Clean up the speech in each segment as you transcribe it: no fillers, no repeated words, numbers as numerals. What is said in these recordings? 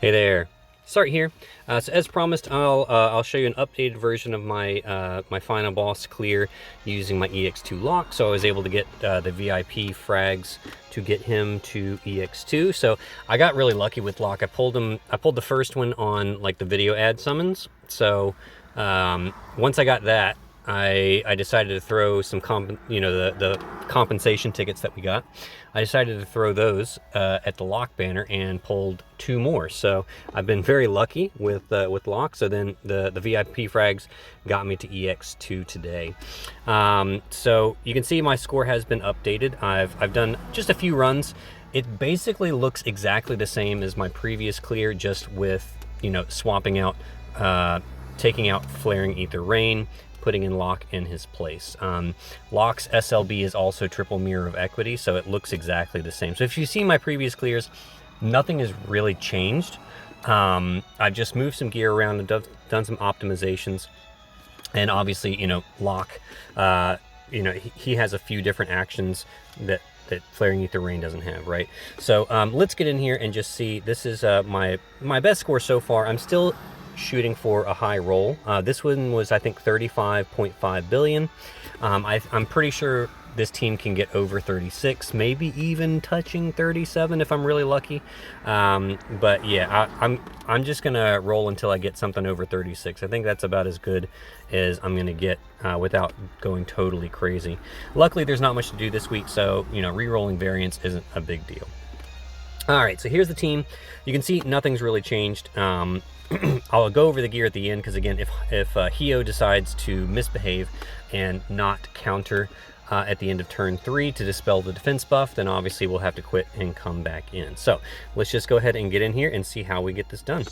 Hey there, Start here. So as promised, I'll show you an updated version of my my final boss clear using my Ex2 Locke. So I was able to get the VIP frags to get him to Ex2. So I got really lucky with Locke. I pulled the first one on like the video ad summons. So once I got that, I decided to throw some the compensation tickets that we got. I decided to throw those at the Locke banner and pulled 2 more. So I've been very lucky with Locke. So then the VIP frags got me to EX2 today. So you can see my score has been updated. I've done just a few runs. It basically looks exactly the same as my previous clear, just with swapping out, taking out Flaring Ether Rain, putting in Locke in his place. Locke's SLB is also triple mirror of equity, so it looks exactly the same. So if you see my previous clears, nothing has really changed. I've just moved some gear around and done some optimizations. And obviously, Locke, he has a few different actions that Flaring Ether Rain doesn't have, right? So let's get in here and just see. This is my best score so far. I'm still shooting for a high roll. This one was, I think, 35.5 billion. I'm pretty sure this team can get over 36, maybe even touching 37 if I'm really lucky. But yeah, I'm just gonna roll until I get something over 36. I think that's about as good as I'm gonna get without going totally crazy. Luckily, there's not much to do this week, so re-rolling variants isn't a big deal. All right, so here's the team. You can see nothing's really changed. I'll go over the gear at the end, because again, if Hio decides to misbehave and not counter at the end of turn 3 to dispel the defense buff, then obviously we'll have to quit and come back in. So let's just go ahead and get in here and see how we get this done.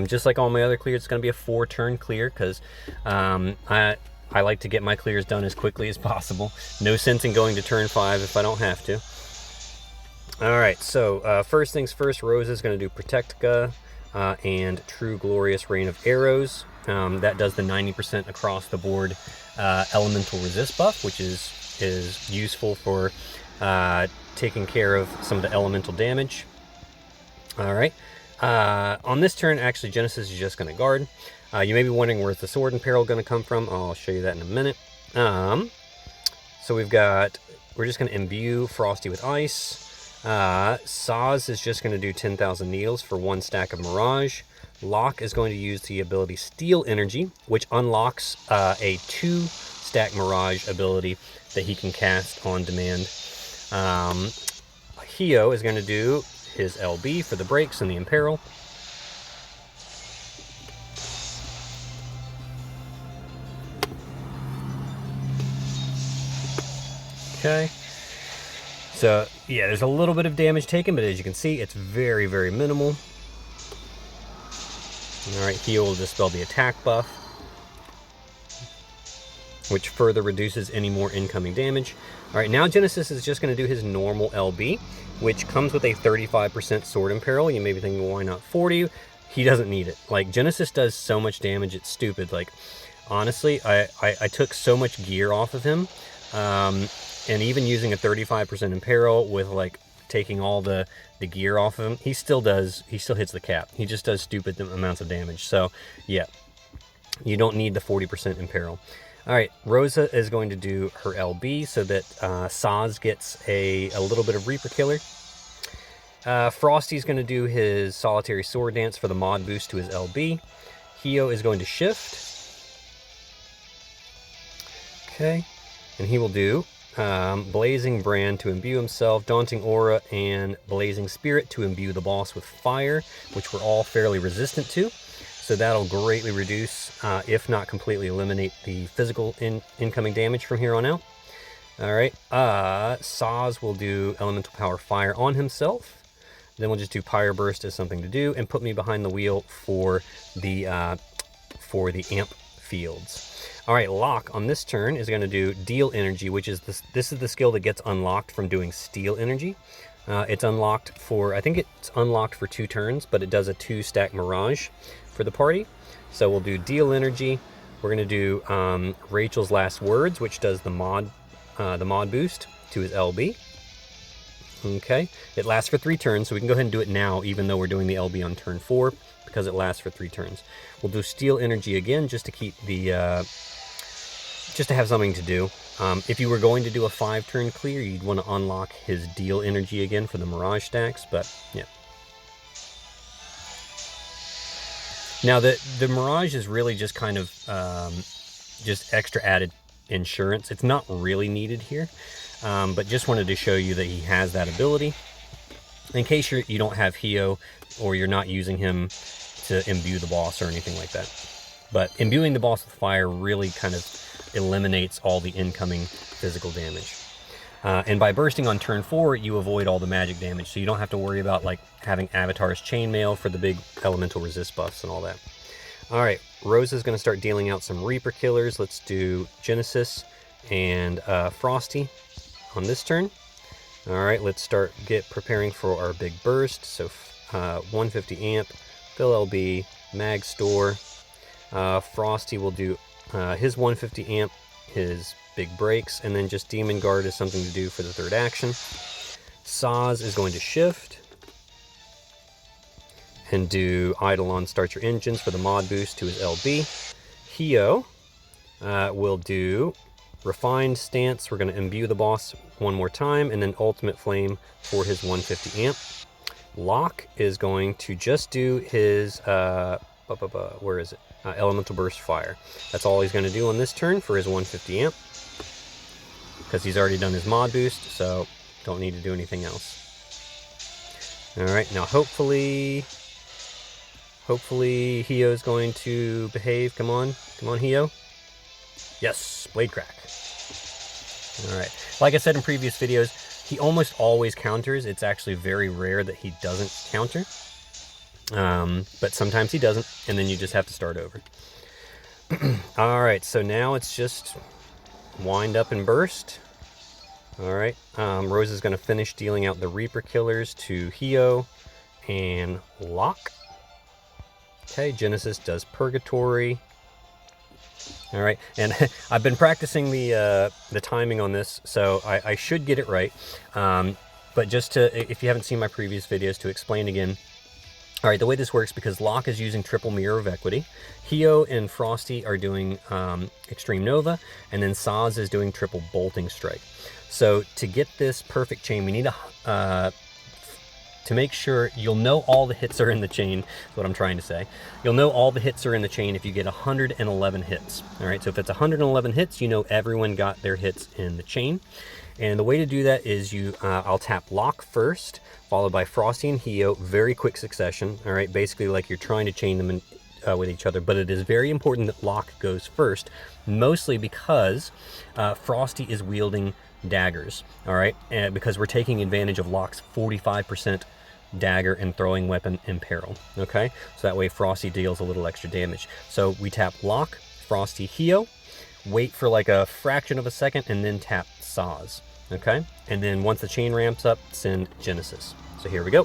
Just like all my other clears, it's going to be a 4-turn clear, because I like to get my clears done as quickly as possible. No sense in going to turn 5 if I don't have to. All right, so first things first, Rosa is going to do Protectica and True Glorious Rain of Arrows. That does the 90% across the board elemental resist buff, which is useful for taking care of some of the elemental damage. All right. On this turn, actually, Genesis is just going to guard. You may be wondering, where's the Sword in Peril going to come from? I'll show you that in a minute. So we're just going to imbue Frosty with ice. Saz is just going to do 10,000 needles for 1 stack of Mirage. Locke is going to use the ability Steal Energy, which unlocks a 2-stack Mirage ability that he can cast on demand. Hio is going to do his LB for the breaks and the Imperil. Okay. So, yeah, there's a little bit of damage taken, but as you can see, it's very, very minimal. Alright, Hio will dispel the attack buff, which further reduces any more incoming damage. Alright, now Genesis is just going to do his normal LB, which comes with a 35% Sword in Peril. You may be thinking, well, why not 40? He doesn't need it. Like, Genesis does so much damage, it's stupid. Like, honestly, I took so much gear off of him. And even using a 35% Imperil with like taking all the gear off of him, he still hits the cap. He just does stupid amounts of damage. So yeah, you don't need the 40% Imperil. All right, Rosa is going to do her LB so that Saz gets a little bit of Reaper Killer. Frosty's going to do his Solitary Sword Dance for the mod boost to his LB. Hio is going to shift. Okay, and he will do Blazing Brand to imbue himself, Daunting Aura, and Blazing Spirit to imbue the boss with fire, which we're all fairly resistant to. So that'll greatly reduce, if not completely eliminate, the physical incoming damage from here on out. All right, Saz will do Elemental Power Fire on himself. Then we'll just do Pyre Burst as something to do, and put me behind the wheel for the amp fields. All right, Locke on this turn is going to do Deal Energy, which is this is the skill that gets unlocked from doing Steal Energy. It's unlocked for, I think it's unlocked for 2 turns, but it does a 2-stack Mirage for the party. So we'll do Deal Energy. We're going to do Rachel's Last Words, which does the mod boost to his LB. Okay, it lasts for 3 turns, so we can go ahead and do it now, even though we're doing the LB on turn 4, because it lasts for 3 turns. We'll do Steel Energy again, just to keep the, just to have something to do. If you were going to do a 5-turn clear, you'd want to unlock his Deal Energy again for the Mirage stacks, but yeah. Now, the Mirage is really just kind of just extra added insurance. It's not really needed here. But just wanted to show you that he has that ability in case you don't have Hio or you're not using him to imbue the boss or anything like that. But imbuing the boss with fire really kind of eliminates all the incoming physical damage. And by bursting on turn 4, you avoid all the magic damage, so you don't have to worry about like having Avatar's Chainmail for the big elemental resist buffs and all that. All right, Rose is going to start dealing out some Reaper killers. Let's do Genesis and Frosty on this turn. All right, let's start preparing for our big burst. So 150 amp, fill LB, mag store. Frosty will do his 150 amp, his big breaks, and then just Demon Guard is something to do for the 3rd action. Saz is going to shift and do Eidolon Start Your Engines for the mod boost to his LB. Hio will do Refined Stance. We're going to imbue the boss one more time, and then Ultimate Flame for his 150 amp. Locke is going to just do his, where is it? Elemental Burst Fire. That's all he's going to do on this turn for his 150 amp, because he's already done his mod boost, so don't need to do anything else. All right, now hopefully Hio is going to behave. Come on, Hio. Yes, Blade Crack. All right, like I said in previous videos, he almost always counters. It's actually very rare that he doesn't counter. But sometimes he doesn't, and then you just have to start over. All right, so now it's just wind up and burst. All right, Rose is going to finish dealing out the Reaper killers to Hio and Locke. Okay, Genesis does Purgatory. All right, and I've been practicing the timing on this, so I should get it right. But just to, if you haven't seen my previous videos, to explain again. All right, the way this works, because Locke is using triple Mirror of Equity, Hio and Frosty are doing Extreme Nova, and then Saz is doing triple Bolting Strike. So to get this perfect chain, we need to make sure you'll know all the hits are in the chain, is what I'm trying to say. You'll know all the hits are in the chain if you get 111 hits. All right, so if it's 111 hits, you know everyone got their hits in the chain. And the way to do that is I'll tap Locke first, followed by Frosty and Hio, very quick succession. All right, basically like you're trying to chain them with each other, but it is very important that Locke goes first, mostly because Frosty is wielding daggers. All right, and because we're taking advantage of Locke's 45% dagger and throwing weapon in peril. Okay, so that way Frosty deals a little extra damage. So we tap Locke, Frosty, Hio, wait for like a fraction of a second, and then tap Saz. Okay, and then once the chain ramps up, send Genesis. So here we go.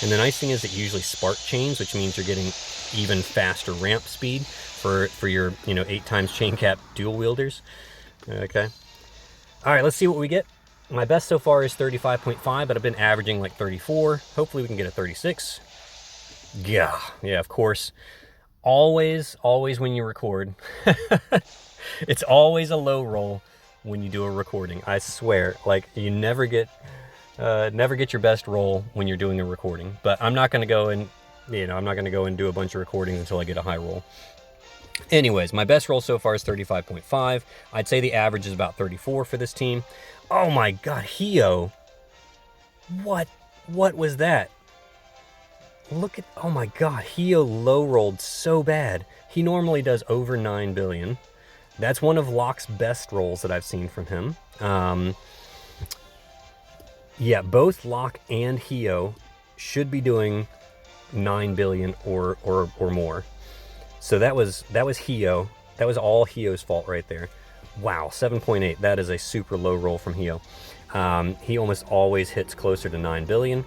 And the nice thing is it usually spark chains, which means you're getting even faster ramp speed for your 8 times chain cap dual wielders. Okay. All right, let's see what we get. My best so far is 35.5, but I've been averaging like 34. Hopefully we can get a 36. Yeah, of course. Always when you record, it's always a low roll when you do a recording. I swear, like you never get your best roll when you're doing a recording. But I'm not going to go and do a bunch of recordings until I get a high roll. Anyways, my best roll so far is 35.5. I'd say the average is about 34 for this team. Oh my God, Hio! What was that? Look at, oh my God, Hio low rolled so bad. He normally does over 9 billion. That's one of Locke's best rolls that I've seen from him. Yeah, both Locke and Hio should be doing 9 billion or more. So that was Hio. That was all Hio's fault right there. Wow, 7.8. That is a super low roll from Hio. He almost always hits closer to 9 billion.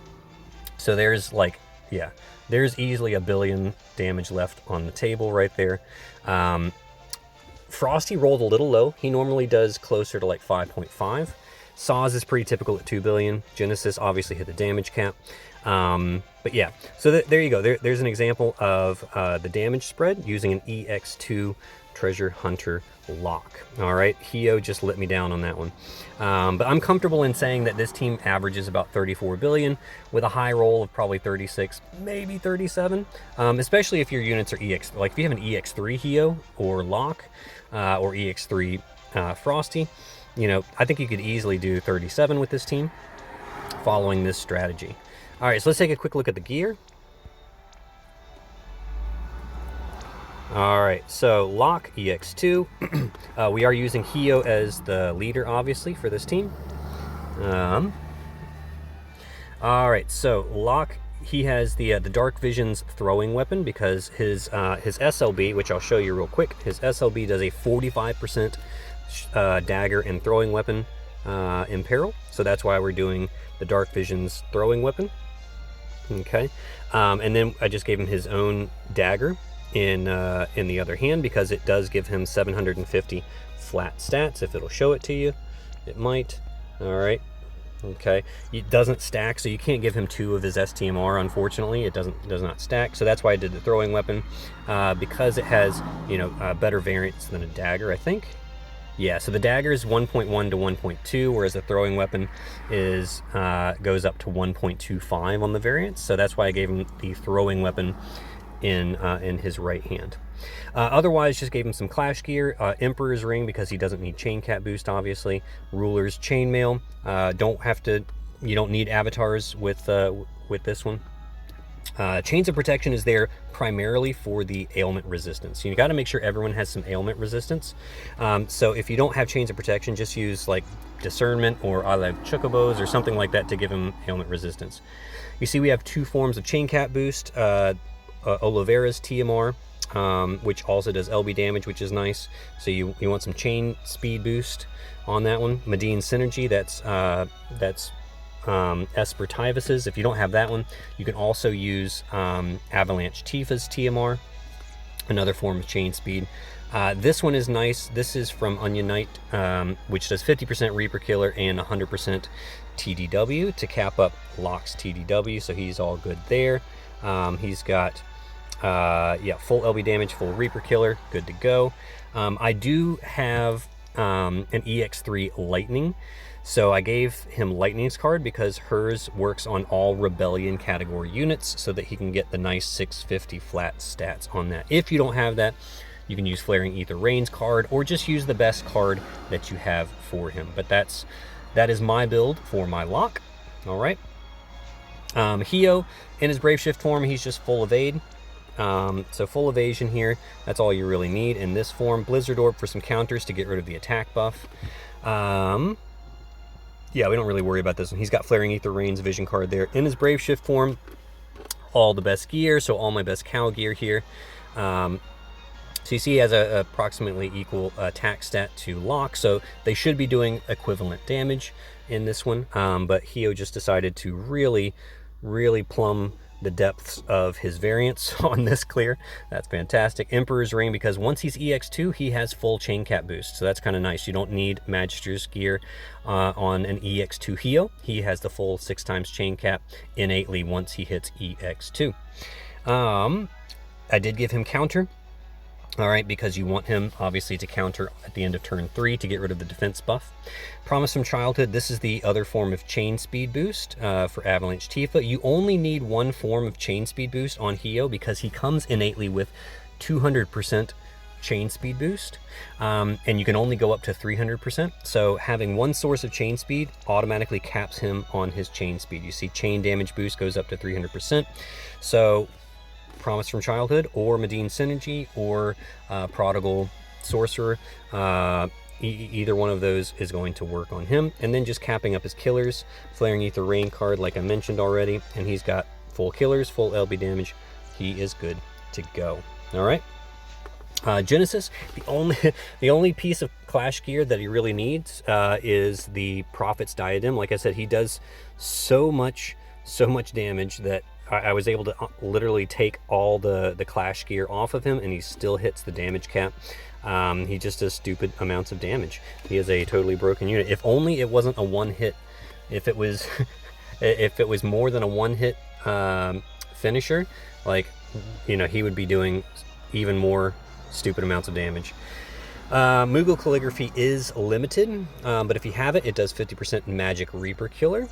So there's like, yeah, there's easily 1 billion damage left on the table right there. Frosty rolled a little low. He normally does closer to like 5.5. Saws is pretty typical at 2 billion. Genesis obviously hit the damage cap. But yeah, so there you go. There's an example of the damage spread using an EX2 Treasure Hunter Locke. All right, Hio just let me down on that one. But I'm comfortable in saying that this team averages about 34 billion with a high roll of probably 36, maybe 37, especially if your units are EX, like if you have an EX3 Hio or Locke or EX3 Frosty, you know, I think you could easily do 37 with this team following this strategy. All right, so let's take a quick look at the gear. All right, so Locke EX2. We are using Hio as the leader, obviously, for this team. All right, so Locke, he has the Dark Vision's throwing weapon because his SLB, which I'll show you real quick, his SLB does a 45% dagger and throwing weapon imperil. So that's why we're doing the Dark Vision's throwing weapon. Okay, and then I just gave him his own dagger in the other hand because it does give him 750 flat stats. If it'll show it to you, it might. All right, okay, it doesn't stack, so you can't give him 2 of his STMR. Unfortunately, it does not stack. So that's why I did the throwing weapon because it has, you know, better variance than a dagger, I think. Yeah, so the dagger is 1.1 to 1.2, whereas the throwing weapon is goes up to 1.25 on the variance. So that's why I gave him the throwing weapon in his right hand. Otherwise, just gave him some clash gear. Emperor's Ring because he doesn't need chain cap boost, obviously. Ruler's chainmail. You don't need avatars with this one. Chains of Protection is there primarily for the ailment resistance. You got to make sure everyone has some ailment resistance. So if you don't have Chains of Protection, just use like Discernment or I Love Chocobos or something like that to give him ailment resistance. You see we have 2 forms of chain cap boost. Oliveira's TMR, which also does LB damage, which is nice. So you want some chain speed boost on that one. Medine's Synergy, that's Esper Tyvis's. If you don't have that one, you can also use Avalanche Tifa's TMR, another form of chain speed. This one is nice. This is from Onion Knight, which does 50% Reaper Killer and 100% TDW to cap up Locke's TDW, so he's all good there. He's got full LB damage, full Reaper Killer, good to go. I do have an EX3 Lightning. So I gave him Lightning's card because hers works on all Rebellion category units so that he can get the nice 650 flat stats on that. If you don't have that, you can use Flaring Ether Rain's card or just use the best card that you have for him. But that is my build for my Locke. All right. Hio, in his Brave Shift form, he's just full evade. So full evasion here, that's all you really need in this form. Blizzard Orb for some counters to get rid of the attack buff. Yeah, we don't really worry about this one. He's got Flaring Ether Rain's Vision card there. In his Brave Shift form, all the best gear, so all my best cow gear here. So you see he has a approximately equal attack stat to Locke, so they should be doing equivalent damage in this one. But Hio just decided to really plumb the depths of his variance on this clear. That's fantastic. Emperor's Ring, because once he's EX2, he has full chain cap boost, so that's kind of nice. You don't need Magister's gear on an EX2 Hio. He has the full 6 times chain cap innately once he hits EX2. I did give him counter. All right, because you want him obviously to counter at the end of turn 3 to get rid of the defense buff. Promise from Childhood, this is the other form of chain speed boost for Avalanche Tifa. You only need 1 form of chain speed boost on Hio because he comes innately with 200% chain speed boost, and you can only go up to 300%. So having 1 source of chain speed automatically caps him on his chain speed. You see chain damage boost goes up to 300%. So Promise from Childhood or Medine's Synergy or Prodigal Sorcerer, either one of those is going to work on him. And then just capping up his killers, Flaring Ether Rain card like I mentioned already, and he's got full killers, full LB damage. He is good to go. All right. Genesis, the only piece of clash gear that he really needs is the Prophet's Diadem. Like I said, he does so much damage that I was able to literally take all the clash gear off of him, and he still hits the damage cap. He just does stupid amounts of damage. He is a totally broken unit. If only it wasn't a one hit. If it was, if it was more than a one hit finisher, like, you know, he would be doing even more stupid amounts of damage. Moogle Calligraphy is limited, but if you have it, it does 50% Magic Reaper Killer.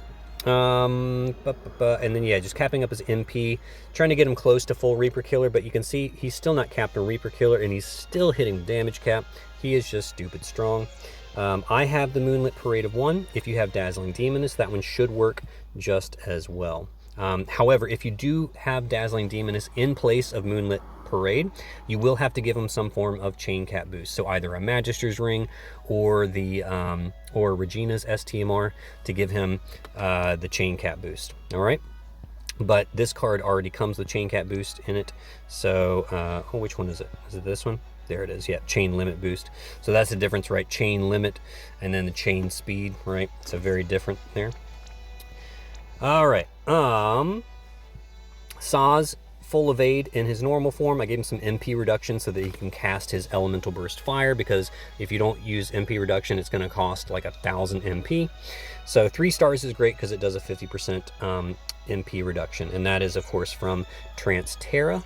And then yeah, just capping up his MP, trying to get him close to full Reaper Killer, but you can see he's still not capped on Reaper Killer, and he's still hitting the damage cap. He is just stupid strong. I have the Moonlit Parade of 1. If you have Dazzling Demoness, that one should work just as well. However, if you do have Dazzling Demoness in place of Moonlit Parade, you will have to give him some form of chain cap boost. So either a Magister's Ring or the or Regina's STMR to give him the chain cap boost. All right. But this card already comes with chain cap boost in it. So oh, which one is it? Is it this one? There it is. Yeah, chain limit boost. So that's the difference, right? Chain limit and then the chain speed, right? So very different there. All right. Saz, full evade in his normal form. I gave him some MP reduction so that he can cast his Elemental Burst Fire, because if you don't use MP reduction, it's going to cost like 1,000 MP. So 3 stars is great because it does a 50% MP reduction, and that is of course from Trance Terra.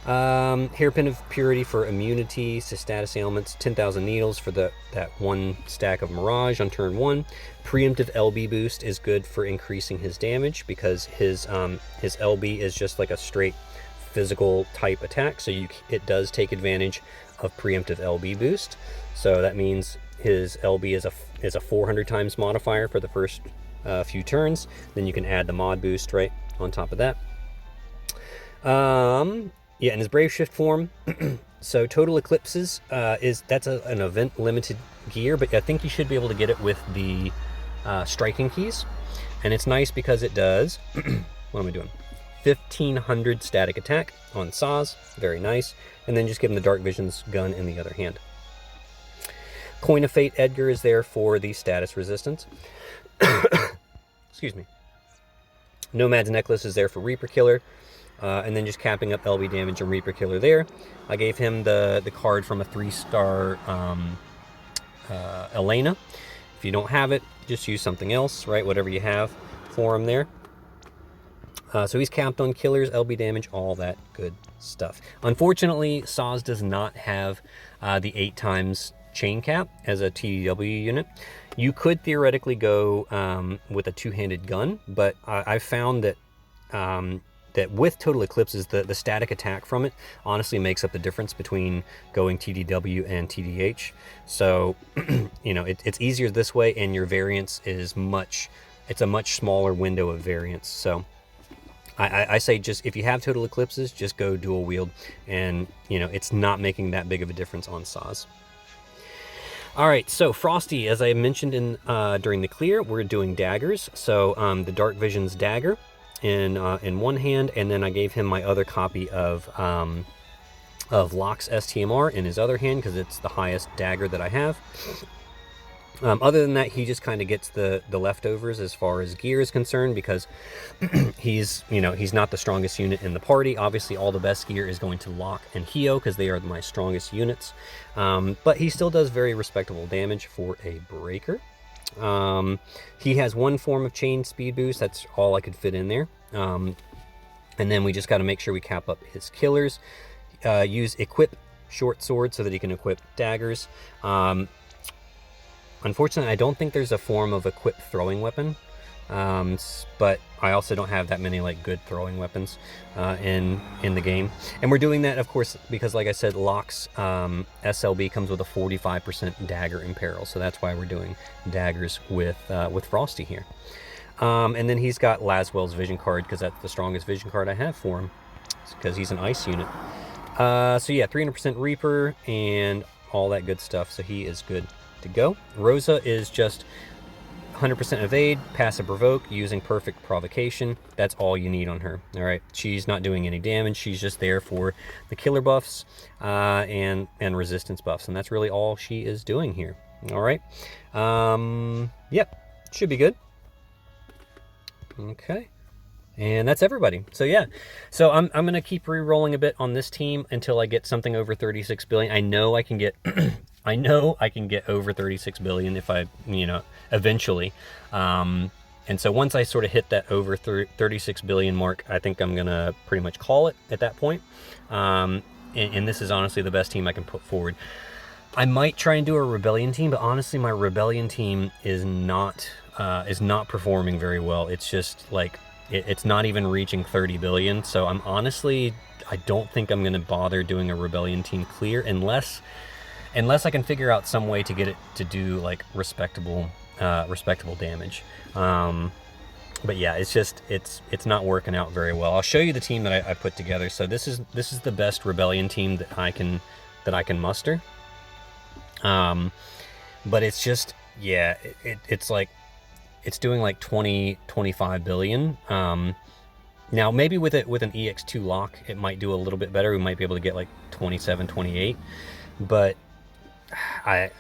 Hairpin of Purity for immunity to status ailments, 10,000 needles for that 1 stack of Mirage on turn 1. Preemptive LB boost is good for increasing his damage, because his LB is just like a straight physical type attack, so it does take advantage of preemptive LB boost. So that means his LB is a 400 times modifier for the first few turns. Then you can add the mod boost right on top of that. Yeah, in his Brave Shift form, so Total Eclipses, that's an event limited gear, but I think you should be able to get it with the striking keys. And it's nice because it does, what am I doing? 1,500 static attack on Saz, very nice. And then just give him the Dark Visions gun in the other hand. Coin of Fate Edgar is there for the status resistance. Excuse me. Nomad's Necklace is there for Reaper Killer. And then just capping up LB damage and Reaper Killer there. I gave him the card from a 3-star Elena. If you don't have it, just use something else, right? Whatever you have for him there. So he's capped on killers, LB damage, all that good stuff. Unfortunately, Saz does not have the 8 times chain cap as a TDW unit. You could theoretically go with a 2-handed gun, but I've found that that with Total Eclipses, the static attack from it honestly makes up the difference between going TDW and TDH. So, you know, it's easier this way, and your variance is it's a much smaller window of variance. So I say, just if you have Total Eclipses, just go dual wield, and you know, it's not making that big of a difference on Saz. All right, so Frosty, as I mentioned during the clear, we're doing daggers. So the Dark Visions dagger in one hand, and then I gave him my other copy of Locke's STMR in his other hand, because it's the highest dagger that I have. Other than that, he just kind of gets the leftovers as far as gear is concerned, because he's not the strongest unit in the party. Obviously, all the best gear is going to Locke and Hio, because they are my strongest units. But he still does very respectable damage for a breaker. He has 1 form of chain speed boost. That's all I could fit in there. And then we just got to make sure we cap up his killers. Use equip short sword so that he can equip daggers. Unfortunately, I don't think there's a form of equip throwing weapon, but I also don't have that many like good throwing weapons in the game. And we're doing that, of course, because like I said, Locke's SLB comes with a 45% dagger imperil, so that's why we're doing daggers with Frosty here. And then he's got Laswell's vision card, because that's the strongest vision card I have for him, because he's an ice unit. So yeah, 300% Reaper and all that good stuff, so he is good to go. Rosa is just 100% evade, passive provoke, using perfect provocation. That's all you need on her. All right, she's not doing any damage. She's just there for the killer buffs and resistance buffs, and that's really all she is doing here. All right, yep, should be good. Okay, And that's everybody. So yeah, so I'm gonna keep re-rolling a bit on this team until I get something over 36 billion. I know I can get I know I can get over 36 billion if I, you know, eventually. And so once I sort of hit that over 36 billion mark, I think I'm gonna pretty much call it at that point. And this is honestly the best team I can put forward. I might try and do a rebellion team, but honestly, my rebellion team is not performing very well. It's just like it's not even reaching 30 billion. So I'm honestly, I don't think I'm gonna bother doing a rebellion team clear unless I can figure out some way to get it to do like respectable damage. But yeah, it's just it's not working out very well. I'll show you the team that I put together. So this is the best rebellion team that I can muster. But it's just, yeah, it's like it's doing like 25 billion. Now maybe with an Ex2 Locke, it might do a little bit better. We might be able to get like 27, 28, but I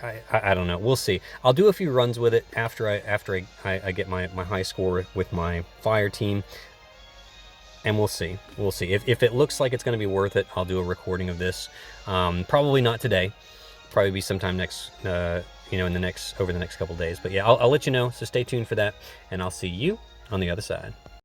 don't know. We'll see. I'll do a few runs with it after I get my high score with my fire team, and we'll see. If it looks like it's going to be worth it, I'll do a recording of this. Probably not today. Probably be sometime next, you know, over the next couple days. But yeah, I'll let you know. So stay tuned for that, and I'll see you on the other side.